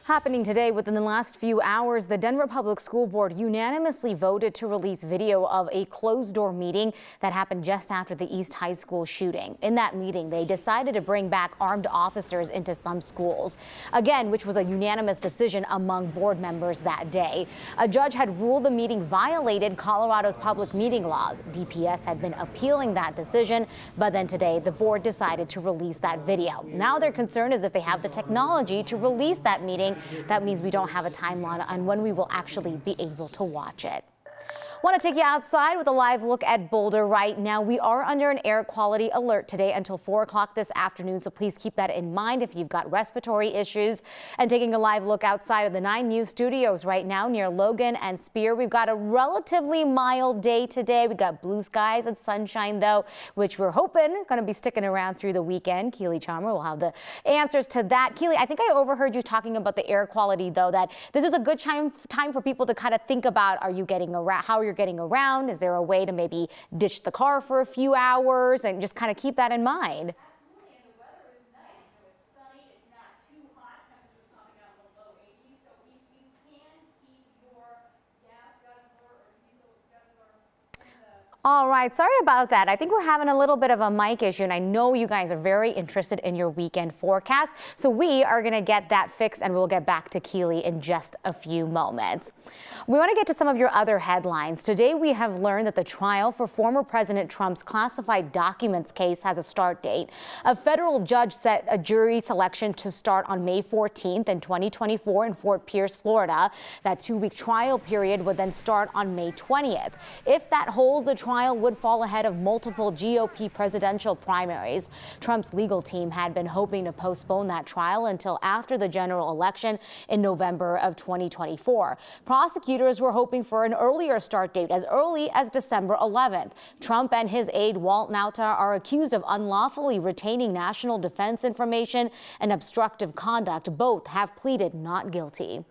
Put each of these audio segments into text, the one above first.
Happening today, within the last few hours, the Denver Public School Board unanimously voted to release video of a closed-door meeting that happened just after the East High School shooting. In that meeting, they decided to bring back armed officers into some schools, again, which was a unanimous decision among board members that day. A judge had ruled the meeting violated Colorado's public meeting laws. DPS had been appealing that decision, but then today the board decided to release that video. Now their concern is if they have the technology to release that meeting, that means we don't have a timeline on when we will actually be able to watch it. Want to take you outside with a live look at Boulder right now. We are under an air quality alert today until 4 o'clock this afternoon, so please keep that in mind if you've got respiratory issues. And taking a live look outside of the 9 News studios right now near Logan and Spear, we've got a relatively mild day today. We've got blue skies and sunshine, though, which we're hoping is going to be sticking around through the weekend. Keely Chalmer will have the answers to that. Keely, I think I overheard you talking about the air quality, though, that this is a good time for people to kind of think about, are you getting around, how you're getting around? Is there a way to maybe ditch the car for a few hours and just kind of keep that in mind? Absolutely, and the weather is nice. You know, it's sunny, it's not too hot. Temperatures coming down to the low 80s, so if you can keep your gas guzzler or diesel guzzler in the... All right, sorry about that. I think we're having a little bit of a mic issue, and I know you guys are very interested in your weekend forecast, so we are going to get that fixed and we'll get back to Keely in just a few moments. We want to get to some of your other headlines. Today we have learned that the trial for former President Trump's classified documents case has a start date. A federal judge set a jury selection to start on May 14th in 2024 in Fort Pierce, Florida. That 2-week trial period would then start on May 20th. If that holds, the trial would fall ahead of multiple GOP presidential primaries. Trump's legal team had been hoping to postpone that trial until after the general election in November of 2024. Prosecutors were hoping for an earlier start date, as early as December 11th. Trump and his aide Walt Nauta are accused of unlawfully retaining national defense information and obstructive conduct. Both have pleaded not guilty.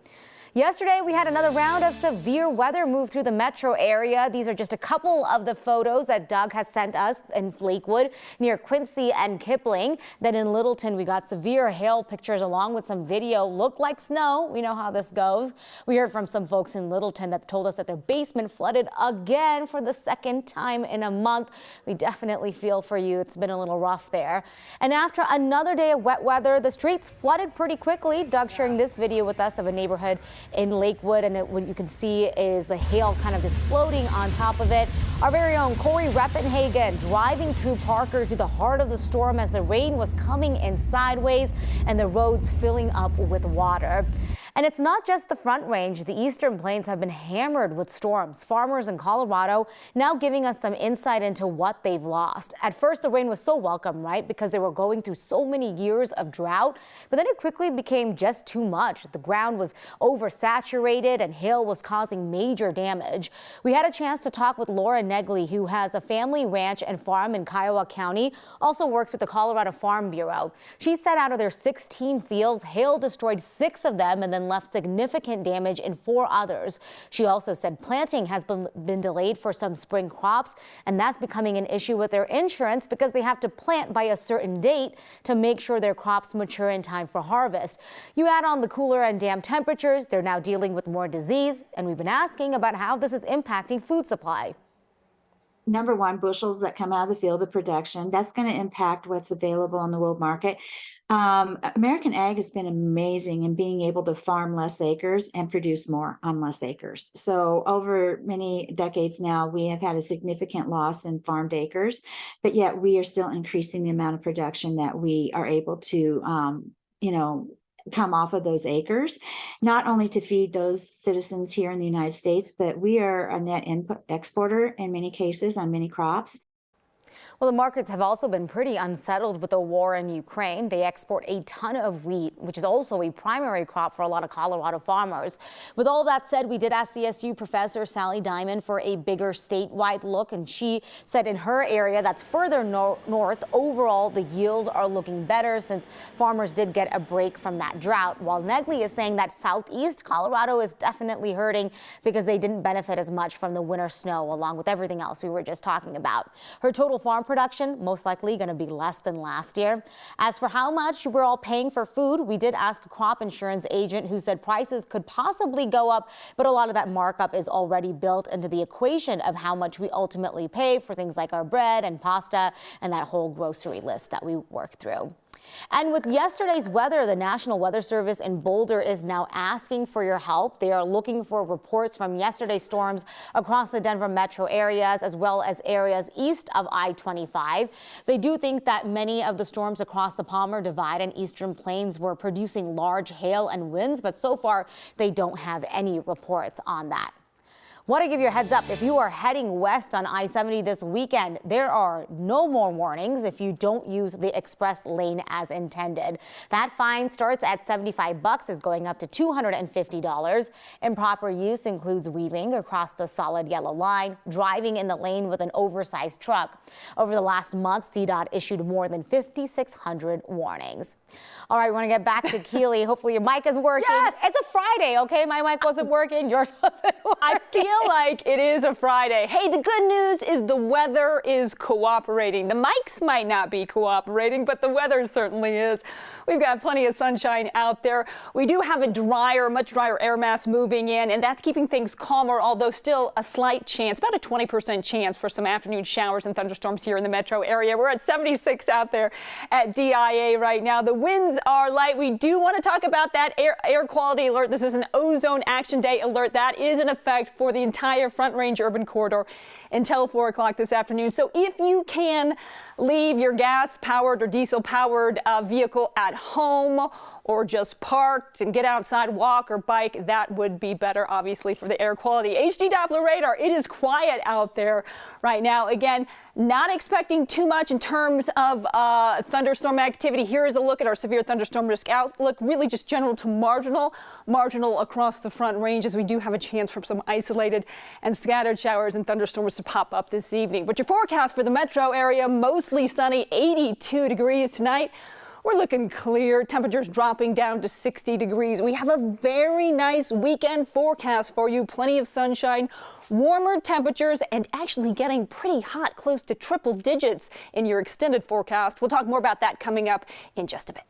Yesterday, we had another round of severe weather move through the metro area. These are just a couple of the photos that Doug has sent us in Lakewood near Quincy and Kipling. Then in Littleton, we got severe hail pictures along with some video. Looked like snow. We know how this goes. We heard from some folks in Littleton that told us that their basement flooded again for the second time in a month. We definitely feel for you. It's been a little rough there. And after another day of wet weather, the streets flooded pretty quickly. Doug sharing this video with us of a neighborhood in Lakewood, and what you can see is the hail kind of just floating on top of it. Our very own Corey Reppenhagen driving through Parker through the heart of the storm as the rain was coming in sideways and the roads filling up with water. And it's not just the Front Range. The Eastern Plains have been hammered with storms. Farmers in Colorado now giving us some insight into what they've lost. At first, the rain was so welcome, right? Because they were going through so many years of drought. But then it quickly became just too much. The ground was oversaturated and hail was causing major damage. We had a chance to talk with Laura Negley, who has a family ranch and farm in Kiowa County, also works with the Colorado Farm Bureau. She said out of their 16 fields, hail destroyed 6 of them and then left significant damage in 4 others. She also said planting has been delayed for some spring crops, and that's becoming an issue with their insurance because they have to plant by a certain date to make sure their crops mature in time for harvest. You add on the cooler and damp temperatures, they're now dealing with more disease, and we've been asking about how this is impacting food supply. Number one, bushels that come out of the field of production, that's going to impact what's available on the world market. American ag has been amazing in being able to farm less acres and produce more on less acres. So over many decades now, we have had a significant loss in farmed acres, but yet we are still increasing the amount of production that we are able to, come off of those acres, not only to feed those citizens here in the United States, but we are a net exporter in many cases on many crops. Well, the markets have also been pretty unsettled with the war in Ukraine. They export a ton of wheat, which is also a primary crop for a lot of Colorado farmers. With all that said, we did ask CSU professor Sally Diamond for a bigger statewide look, and she said in her area that's further north, overall the yields are looking better since farmers did get a break from that drought, while Negley is saying that southeast Colorado is definitely hurting because they didn't benefit as much from the winter snow along with everything else we were just talking about. Her total farm production most likely going to be less than last year. As for how much we're all paying for food, we did ask a crop insurance agent who said prices could possibly go up, but a lot of that markup is already built into the equation of how much we ultimately pay for things like our bread and pasta and that whole grocery list that we work through. And with yesterday's weather, the National Weather Service in Boulder is now asking for your help. They are looking for reports from yesterday's storms across the Denver metro areas, as well as areas east of I-25. They do think that many of the storms across the Palmer Divide and Eastern Plains were producing large hail and winds, but so far they don't have any reports on that. Want to give you a heads up, if you are heading west on I-70 this weekend, there are no more warnings if you don't use the express lane as intended. That fine starts at $75, is going up to $250. Improper use includes weaving across the solid yellow line, driving in the lane with an oversized truck. Over the last month, CDOT issued more than 5,600 warnings. All right, we want to get back to Keely. Hopefully your mic is working. Yes. It's a Friday, okay? My mic wasn't working, yours wasn't working. I feel like it is a Friday. Hey, the good news is the weather is cooperating. The mics might not be cooperating, but the weather certainly is. We've got plenty of sunshine out there. We do have a much drier air mass moving in, and that's keeping things calmer, although still a slight chance, about a 20% chance for some afternoon showers and thunderstorms here in the metro area. We're at 76 out there at DIA right now. The winds are light. We do want to talk about that air quality alert. This is an ozone action day alert that is in effect for the entire Front Range urban corridor until 4 o'clock this afternoon. So if you can leave your gas-powered or diesel-powered vehicle at home or just parked and get outside, walk or bike, that would be better, obviously, for the air quality. HD Doppler radar, it is quiet out there right now. Again, not expecting too much in terms of thunderstorm activity. Here is a look at our severe thunderstorm risk outlook, really just general to marginal across the Front Range, as we do have a chance for some isolated and scattered showers and thunderstorms to pop up this evening. But your forecast for the metro area, mostly sunny, 82 degrees tonight. We're looking clear, temperatures dropping down to 60 degrees. We have a very nice weekend forecast for you. Plenty of sunshine, warmer temperatures, and actually getting pretty hot, close to triple digits in your extended forecast. We'll talk more about that coming up in just a bit.